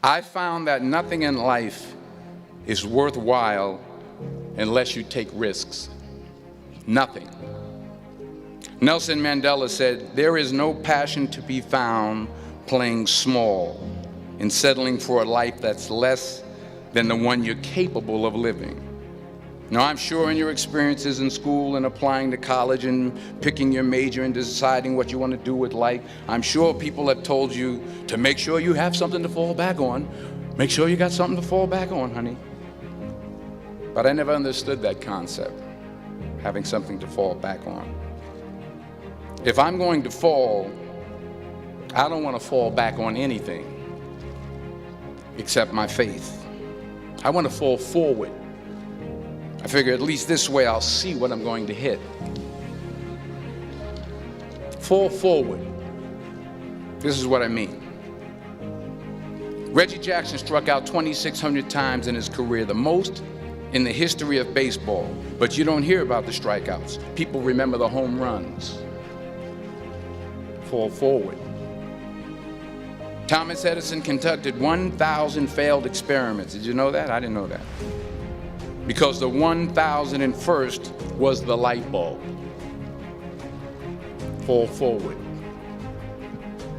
I found that nothing in life is worthwhile unless you take risks. Nothing. Nelson Mandela said, "There is no passion to be found playing small and settling for a life that's less than the one you're capable of living." Now, I'm sure in your experiences in school and applying to college and picking your major and deciding what you want to do with life, I'm sure people have told you to make sure you have something to fall back on. Make sure you got something to fall back on, honey. But I never understood that concept, having something to fall back on. If I'm going to fall, I don't want to fall back on anything except my faith. I want to fall forward. I figure at least this way I'll see what I'm going to hit. Fall forward. This is what I mean. Reggie Jackson struck out 2,600 times in his career, the most in the history of baseball. But you don't hear about the strikeouts. People remember the home runs. Fall forward. Thomas Edison conducted 1,000 failed experiments. Did you know that? I didn't know that. Because the 1,001st was the light bulb. Fall forward.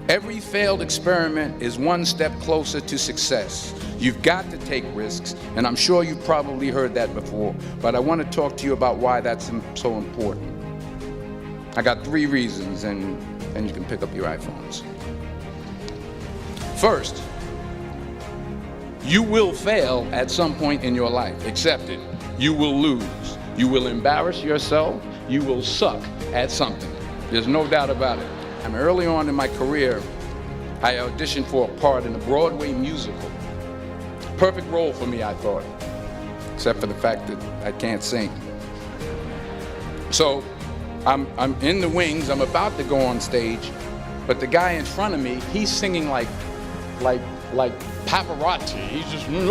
Every failed experiment is one step closer to success. You've got to take risks, and I'm sure you've probably heard that before, but I want to talk to you about why that's so important. I got 3 reasons, and you can pick up your iPhones. First, you will fail at some point in your life. Accept it. You will lose. You will embarrass yourself. You will suck at something. There's no doubt about it. Early on in my career, I auditioned for a part in a Broadway musical. Perfect role for me, I thought, except for the fact that I can't sing. So I'm in the wings. I'm about to go on stage, but the guy in front of me, he's singing like Pavarotti. He's just going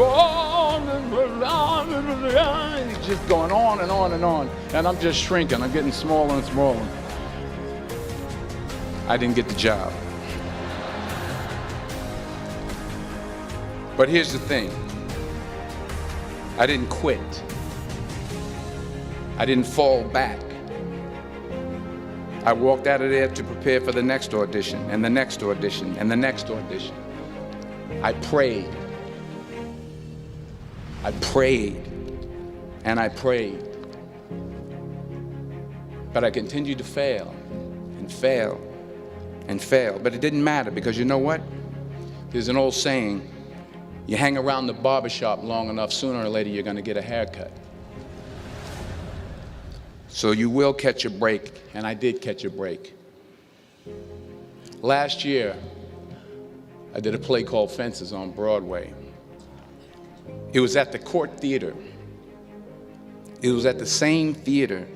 on and on and on, and I'm just shrinking. I'm getting smaller and smaller. I didn't get the job. But here's the thing. I didn't quit. I didn't fall back. I walked out of there to prepare for the next audition, and the next audition, and the next audition. I prayed. I prayed, and I prayed. But I continued to fail, and fail, and fail. But it didn't matter, because you know what? There's an old saying, you hang around the barbershop long enough, sooner or later you're going to get a haircut. So you will catch a break, and I did catch a break. Last year, I did a play called Fences on Broadway. It was at the Court Theater. It was at the same theater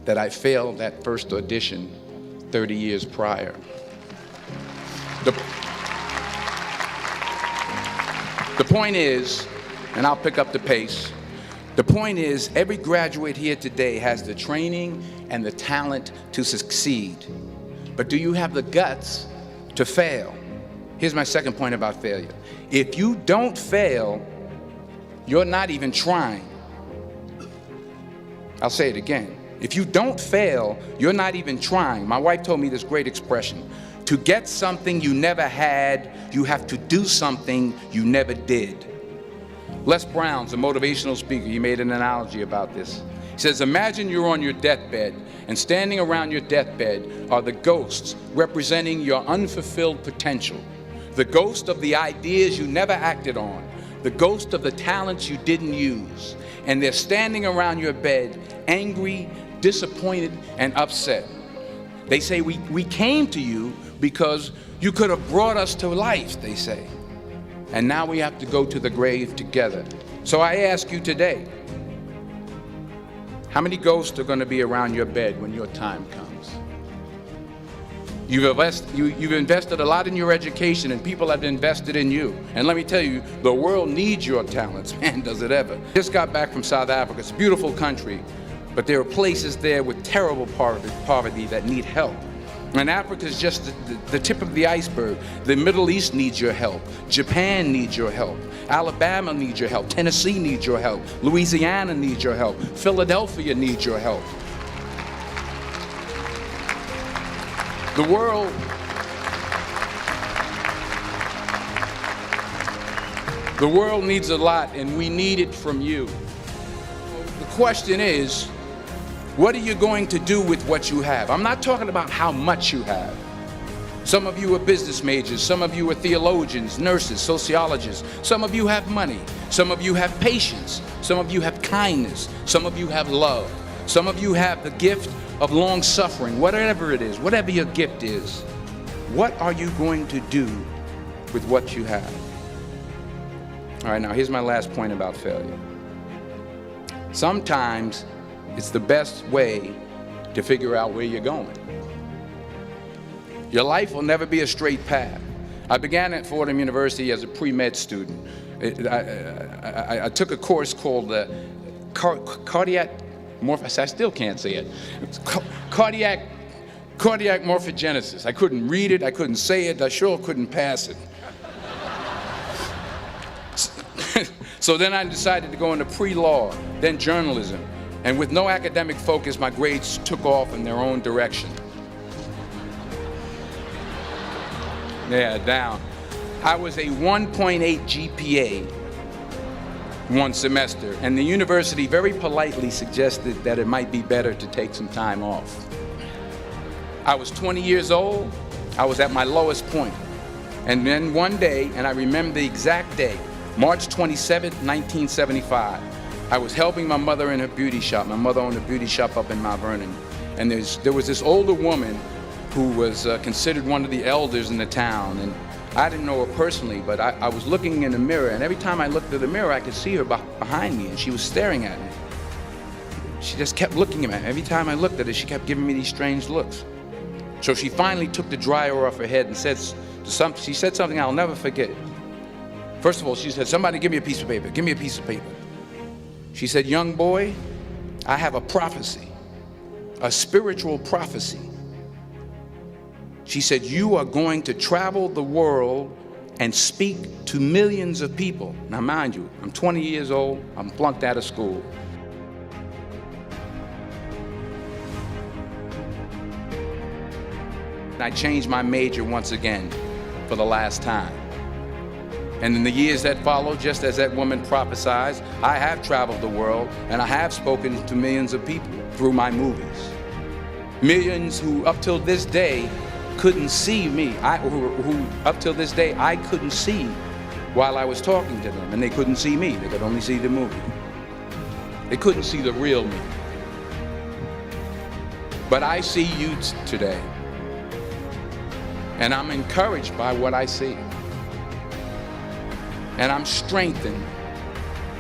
that I failed that first audition 30 years prior. The point is, and I'll pick up the pace, the point is every graduate here today has the training and the talent to succeed. But do you have the guts to fail? Here's my second point about failure. If you don't fail, you're not even trying. I'll say it again. If you don't fail, you're not even trying. My wife told me this great expression. To get something you never had, you have to do something you never did. Les Brown's a motivational speaker. He made an analogy about this. He says, imagine you're on your deathbed, and standing around your deathbed are the ghosts representing your unfulfilled potential. The ghost of the ideas you never acted on. The ghost of the talents you didn't use. And they're standing around your bed, angry, disappointed, and upset. They say, we came to you because you could have brought us to life, they say. And now we have to go to the grave together. So I ask you today, how many ghosts are going to be around your bed when your time comes? You've invested a lot in your education, and people have invested in you. And let me tell you, the world needs your talents. Man, does it ever. Just got back from South Africa. It's a beautiful country, but there are places there with terrible poverty that need help. And Africa is just the tip of the iceberg. The Middle East needs your help. Japan needs your help. Alabama needs your help. Tennessee needs your help. Louisiana needs your help. Philadelphia needs your help. The world needs a lot, and we need it from you. The question is, what are you going to do with what you have? I'm not talking about how much you have. Some of you are business majors. Some of you are theologians, nurses, sociologists. Some of you have money. Some of you have patience. Some of you have kindness. Some of you have love. Some of you have the gift of long suffering. Whatever it is, whatever your gift is, what are you going to do with what you have? All right, now here's my last point about failure. Sometimes it's the best way to figure out where you're going. Your life will never be a straight path. I began at Fordham University as a pre-med student. I took a course called cardiac morphogenesis. I still can't say it. Cardiac morphogenesis. I couldn't read it. I couldn't say it. I sure couldn't pass it. So then I decided to go into pre-law, then journalism. And with no academic focus, my grades took off in their own direction. Yeah, down. I was a 1.8 GPA one semester, and the university very politely suggested that it might be better to take some time off. I was 20 years old. I was at my lowest point. And then one day, and I remember the exact day, March 27, 1975, I was helping my mother in her beauty shop. My mother owned a beauty shop up in Mount Vernon. And there was this older woman who was considered one of the elders in the town. And I didn't know her personally, but I was looking in the mirror, and every time I looked at the mirror, I could see her behind me, and she was staring at me. She just kept looking at me. Every time I looked at her, she kept giving me these strange looks. So she finally took the dryer off her head and she said something I'll never forget. First of all, she said, "Somebody give me a piece of paper. Give me a piece of paper." She said, "Young boy, I have a prophecy, a spiritual prophecy." She said, "You are going to travel the world and speak to millions of people." Now, mind you, I'm 20 years old. I'm flunked out of school. I changed my major once again for the last time. And in the years that followed, just as that woman prophesied, I have traveled the world and I have spoken to millions of people through my movies. Millions who up till this day couldn't see me, who up till this day I couldn't see while I was talking to them, and they couldn't see me. They could only see the movie. They couldn't see the real me. But I see you today, and I'm encouraged by what I see. And I'm strengthened,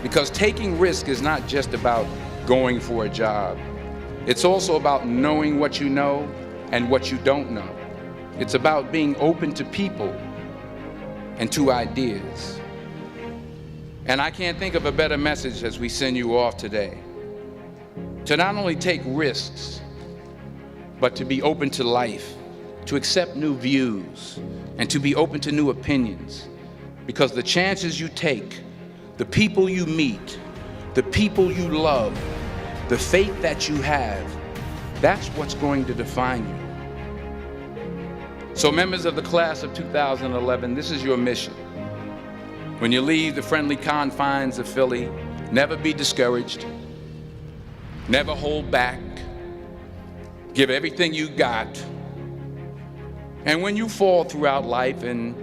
because taking risk is not just about going for a job. It's also about knowing what you know and what you don't know. It's about being open to people and to ideas. And I can't think of a better message as we send you off today. To not only take risks, but to be open to life, to accept new views, and to be open to new opinions. Because the chances you take, the people you meet, the people you love, the faith that you have, that's what's going to define you. So members of the class of 2011, this is your mission. When you leave the friendly confines of Philly, never be discouraged, never hold back, give everything you got. And when you fall throughout life, and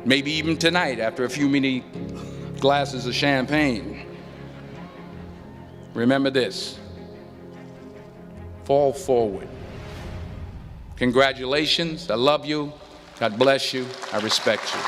maybe even tonight after a few many glasses of champagne, remember this: fall forward. Congratulations. I love you. God bless you. I respect you.